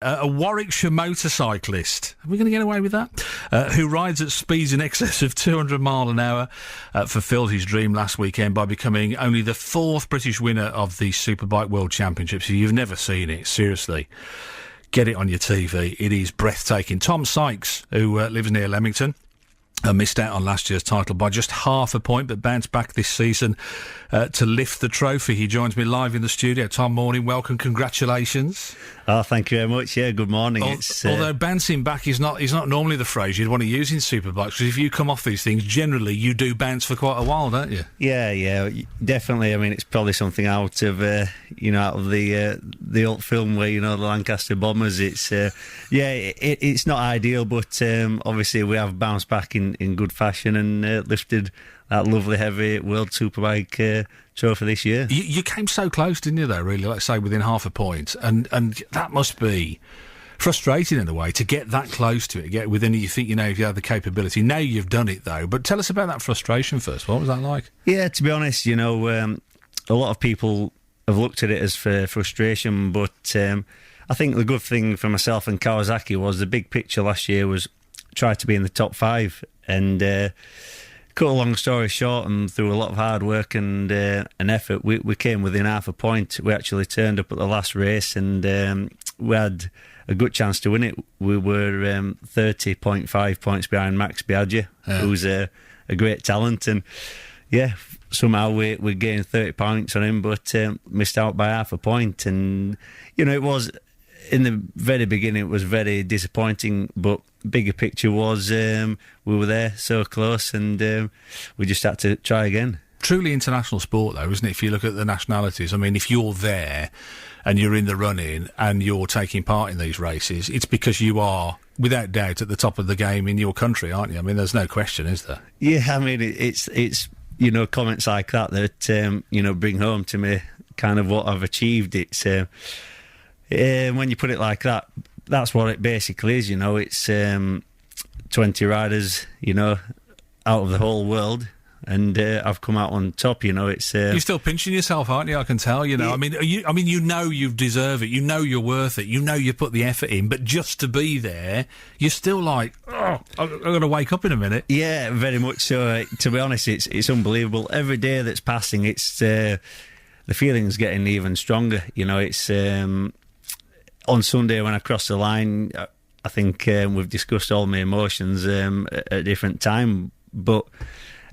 a Warwickshire motorcyclist. Are we going to get away with that? Who rides at speeds in excess of 200 mile an hour, fulfilled his dream last weekend by becoming only the 4th British winner of the Superbike World Championship. So you've never seen it, seriously. Get it on your TV. It is breathtaking. Tom Sykes, who lives near Leamington, missed out on last year's title by just half a point, but bounced back this season to lift the trophy. He joins me live in the studio. Tom, morning, welcome, congratulations. Oh, thank you very much. Yeah, good morning. Although bouncing back is not normally the phrase you'd want to use in superbikes, because if you come off these things, generally you do bounce for quite a while, don't you? Yeah, definitely. I mean, it's probably something out of out of the old film where the Lancaster Bombers. It's it's not ideal, but obviously we have bounced back in good fashion and lifted that lovely heavy World Superbike trophy this year. You came so close, didn't you, though, really? Let's say within half a point. And that must be frustrating in a way, to get that close to it, get within it. You think, if you have the capability. Now you've done it, though. But tell us about that frustration first. What was that like? Yeah, to be honest, a lot of people have looked at it as for frustration, but I think the good thing for myself and Kawasaki was the big picture last year was try to be in the top 5. And cut a long story short, and through a lot of hard work and effort, we came within half a point. We actually turned up at the last race, and we had a good chance to win it. We were 30.5 points behind Max Biaggi, who's a great talent, and somehow we gained 30 points on him, but missed out by half a point. And it was, in the very beginning, it was very disappointing, but bigger picture was we were there so close, and we just had to try again. Truly international sport, though, isn't it? If you look at the nationalities, I mean, if you're there and you're in the running and you're taking part in these races, it's because you are, without doubt, at the top of the game in your country, aren't you? I mean, there's no question, is there? Yeah, I mean, it's comments like that bring home to me kind of what I've achieved. It's when you put it like that, that's what it basically is. It's 20 riders, out of the whole world, and I've come out on top. It's you're still pinching yourself, aren't you? I can tell. Yeah. I mean, you deserve it. You're worth it. You put the effort in. But just to be there, you're still like, oh, I've got to wake up in a minute. Yeah, very much so. To be honest, it's unbelievable. Every day that's passing, it's the feeling's getting even stronger. It's on Sunday when I crossed the line, I think we've discussed all my emotions at a different time, but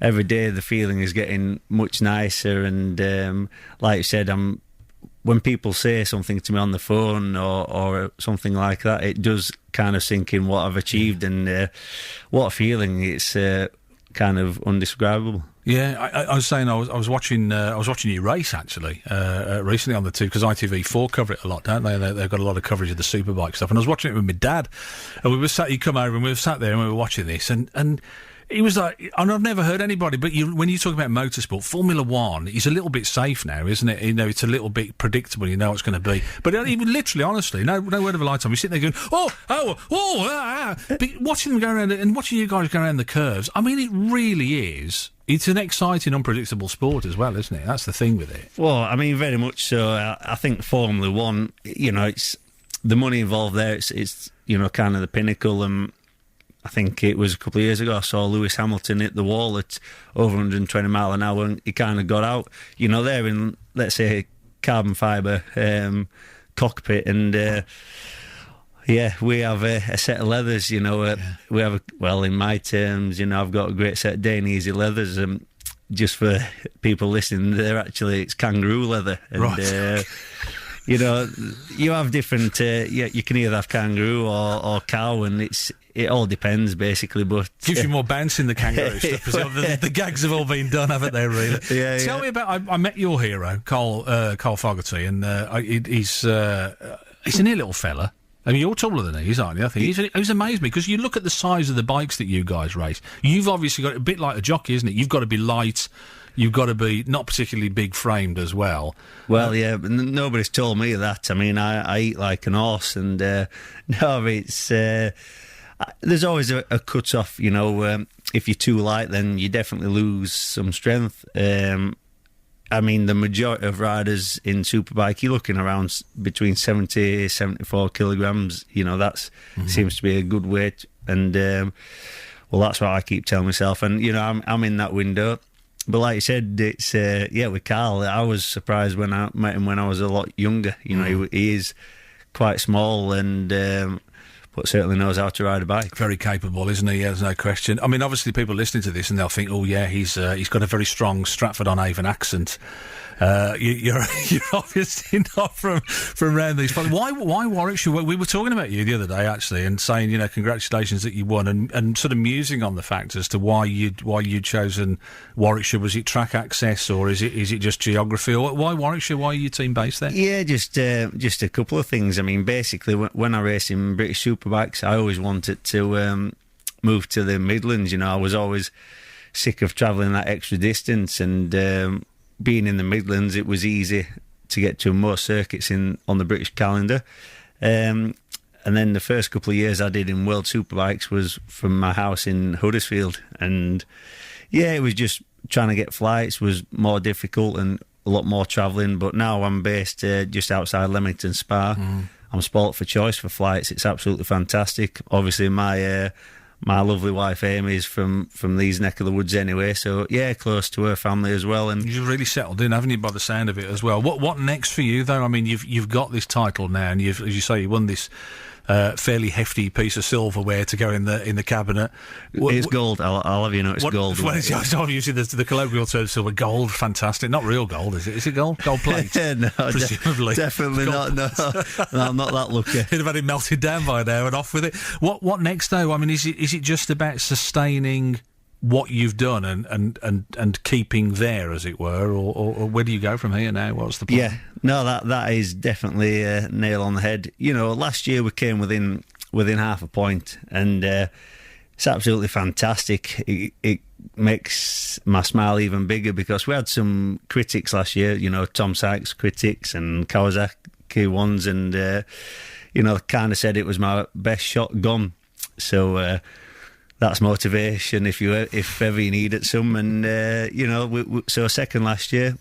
every day the feeling is getting much nicer. And like you said, when people say something to me on the phone or something like that, it does kind of sink in what I've achieved, and what a feeling. It's kind of undescribable. Yeah, I was saying I was watching your race actually recently on the 2, because ITV4 cover it a lot, don't they? They've got a lot of coverage of the superbike stuff, and I was watching it with my dad, and you come over and we were sat there and we were watching this, and he was like, and I've never heard anybody, but when you talk about motorsport, Formula One is a little bit safe now, isn't it? It's a little bit predictable, you know what it's going to be. But even literally, honestly, no word of a lie, Tom. You sit there going, watching them go around, and watching you guys go around the curves. I mean, it really is. It's an exciting, unpredictable sport as well, isn't it? That's the thing with it. Well, I mean, very much so. I think Formula One, it's the money involved there. It's kind of the pinnacle. And I think it was a couple of years ago I saw Lewis Hamilton hit the wall at over 120 mile an hour, and he kind of got out. They're in, let's say, carbon fibre cockpit, and we have a set of leathers. We have in my terms, I've got a great set of Dainese leathers. Just for people listening, it's kangaroo leather, and right. You have different. You can either have kangaroo or cow, and it all depends basically. But gives you more bounce in the kangaroo stuff. The gags have all been done, haven't they? Really? Tell me about. I met your hero, Carl Fogarty, and he's a near little fella. I mean, you're taller than he is, aren't you? I think he's amazed me, because you look at the size of the bikes that you guys race. You've obviously got a bit like a jockey, isn't it? You've got to be light. You've got to be not particularly big framed as well. Well, yeah, but nobody's told me that. I mean, I eat like an horse, and it's there's always a cut off. If you're too light, then you definitely lose some strength. I mean, the majority of riders in Superbike, you're looking around between 70, 74 kilograms. You know, that seems to be a good weight. And, well, that's what I keep telling myself. And, you know, I'm in that window. But like you said, it's, with Carl, I was surprised when I met him when I was a lot younger. You know, he is quite small and... but certainly knows how to ride a bike. Very capable, isn't he? Yeah, there's no question. I mean, obviously, people listening to this and they'll think, "Oh, yeah, he's got a very strong Stratford-on-Avon accent." You're obviously not from around these parts. Why Warwickshire? We were talking about you the other day actually, and saying, you know, congratulations that you won, and sort of musing on the fact as to why you'd chosen Warwickshire. Was it track access, or is it just geography, or why Warwickshire? Why are you team based there? Yeah, just a couple of things. I mean, basically, when I race in British Superbikes, I always wanted to move to the Midlands. You know, I was always sick of travelling that extra distance, and being in the Midlands, it was easy to get to more circuits on the British calendar. And then the first couple of years I did in World Superbikes was from my house in Huddersfield. And yeah, it was just trying to get flights was more difficult and a lot more travelling. But now I'm based just outside Leamington Spa. I'm spoilt for choice for flights. It's absolutely fantastic. Obviously, my lovely wife Amy is from these neck of the woods anyway, so yeah, close to her family as well. And you've really settled in, haven't you, by the sound of it as well? What next for you though? I mean, you've got this title now, and as you say, you won this fairly hefty piece of silverware to go in the cabinet. It's gold. I'll have you know, it's gold. Well, I'm using the colloquial term silver. Gold, fantastic. Not real gold, is it? Is it gold? Gold plate? No, presumably. Definitely not. No, I'm not that lucky. It'd have had it melted down by now and off with it. What next though? I mean, is it just about sustaining what you've done and keeping there, as it were, or where do you go from here now? What's the plan? Yeah, no, that is definitely a nail on the head. You know, last year we came within half a point, and it's absolutely fantastic. It makes my smile even bigger because we had some critics last year. You know, Tom Sykes critics and Kawasaki ones, and you know, kind of said it was my best shot gone. So. That's motivation if ever you need it some, and you know, so second last year,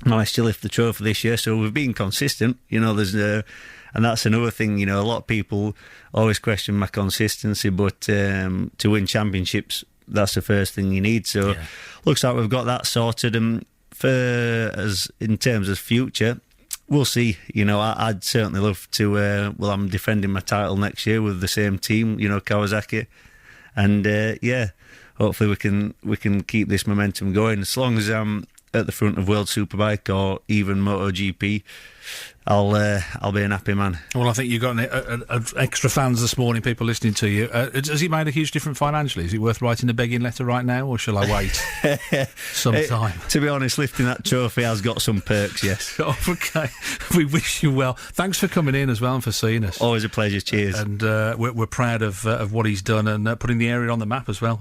managed to lift the trophy this year. So we've been consistent, you know. And that's another thing, you know. A lot of people always question my consistency, but to win championships, that's the first thing you need. So looks like we've got that sorted. And as in terms of future, we'll see. You know, I'd certainly love to. I'm defending my title next year with the same team, you know, Kawasaki. And hopefully we can keep this momentum going. As long as I'm at the front of World Superbike or even MotoGP, I'll be an happy man. Well, I think you've got extra fans this morning, people listening to you. Has it made a huge difference financially? Is it worth writing a begging letter right now, or shall I wait some time? To be honest, lifting that trophy has got some perks, yes. Oh, okay. We wish you well. Thanks for coming in as well and for seeing us. Always a pleasure. Cheers. And we're proud of what he's done and putting the area on the map as well.